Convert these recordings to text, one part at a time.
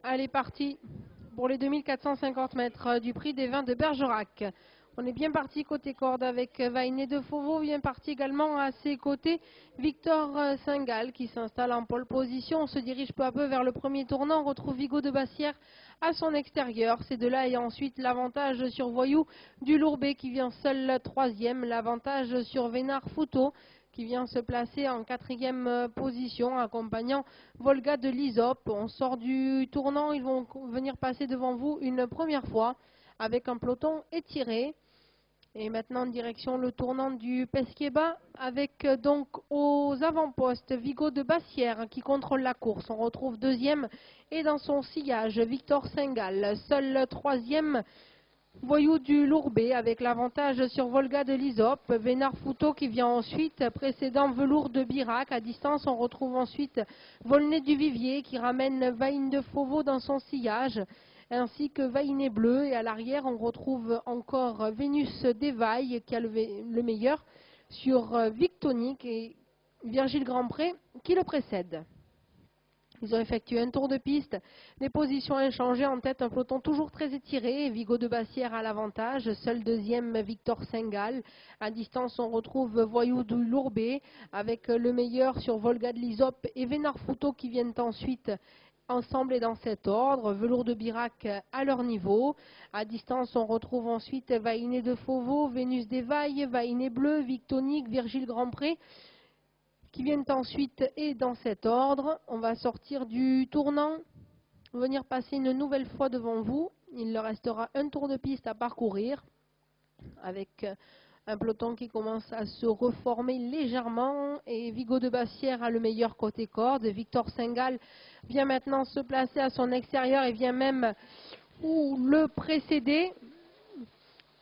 Allez, parti pour les 2450 mètres du prix des vins de Bergerac. On est bien parti côté corde avec Vainé de Fauveau, bien parti également à ses côtés Victor Saint-Gall qui s'installe en pole position. On se dirige peu à peu vers le premier tournant, on retrouve Vigo de Bassière à son extérieur. Ces deux-là et ensuite l'avantage sur Voyou du Lourbet qui vient seul troisième, l'avantage sur Vénard Fouteau qui vient se placer en quatrième position, accompagnant Volga de l'Isop. On sort du tournant, ils vont venir passer devant vous une première fois avec un peloton étiré. Et maintenant en direction le tournant du Pesquier-Bas avec donc aux avant-postes Vigo de Bassière qui contrôle la course. On retrouve deuxième et dans son sillage Victor Saint-Gall. Seul troisième Voyou du Lourbet avec l'avantage sur Volga de l'Isop. Vénard Fouteau qui vient ensuite, précédent Velours de Birac. À distance, on retrouve ensuite Volnay du Vivier qui ramène Vainé de Fauveau dans son sillage, ainsi que Vainé Bleu. Et à l'arrière, on retrouve encore Vénus d'Evaille qui a le meilleur sur Victonic et Virgile Grandpré qui le précède. Ils ont effectué un tour de piste, des positions inchangées en tête, un peloton toujours très étiré, Vigo de Bassière à l'avantage, seul deuxième Victor Saint-Gall. À distance, on retrouve Voyou du Lourbet avec le meilleur sur Volga de l'Isop et Vénard Fouteau qui viennent ensuite ensemble et dans cet ordre, Velours de Birac à leur niveau. À distance, on retrouve ensuite Vainé de Fauveau, Vénus d'Evaille, Vainé Bleu, Victonic, Virgile Grandpré qui viennent ensuite et dans cet ordre. On va sortir du tournant, venir passer une nouvelle fois devant vous. Il leur restera un tour de piste à parcourir avec un peloton qui commence à se reformer légèrement et Vigo de Bassière a le meilleur côté corde. Victor Saint-Gall vient maintenant se placer à son extérieur et vient même le précéder,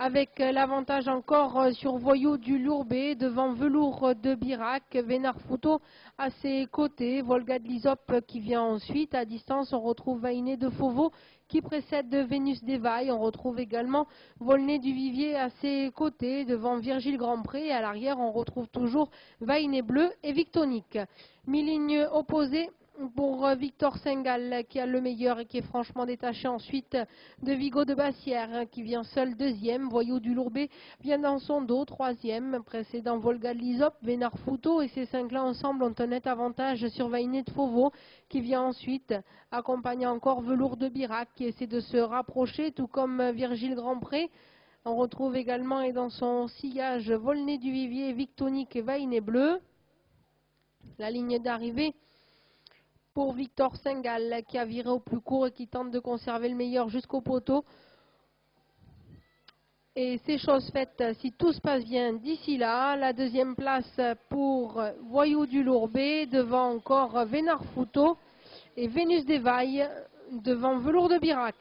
avec l'avantage encore sur Voyou du Lourbet, devant Velours de Birac, Vénard Fouteau à ses côtés, Volga de l'Isop qui vient ensuite. À distance, on retrouve Vainé de Fauveau qui précède Vénus d'Evaille. On retrouve également Volnay du Vivier à ses côtés, devant Virgile Grandpré. Et à l'arrière, on retrouve toujours Vainé Bleu et Victonic. Mi-ligne opposée pour Victor Saint-Gall qui a le meilleur et qui est franchement détaché ensuite de Vigo de Bassière qui vient seul deuxième. Voyou du Lourbet vient dans son dos troisième, précédent Volga de l'Isop. Vénard Fouteau et ces cinq-là ensemble ont un net avantage sur Vainé de Fauveau qui vient ensuite, accompagnant encore Velours de Birac qui essaie de se rapprocher, tout comme Virgile Grandpré. On retrouve également et dans son sillage Volnay du Vivier, Victonic et Vainé Bleu. La ligne d'arrivée pour Victor Saint-Gall qui a viré au plus court et qui tente de conserver le meilleur jusqu'au poteau. Et c'est chose faite si tout se passe bien d'ici là. La deuxième place pour Voyou du Lourbet, devant encore Vénard Fouteau et Vénus d'Evaille devant Velours de Birac.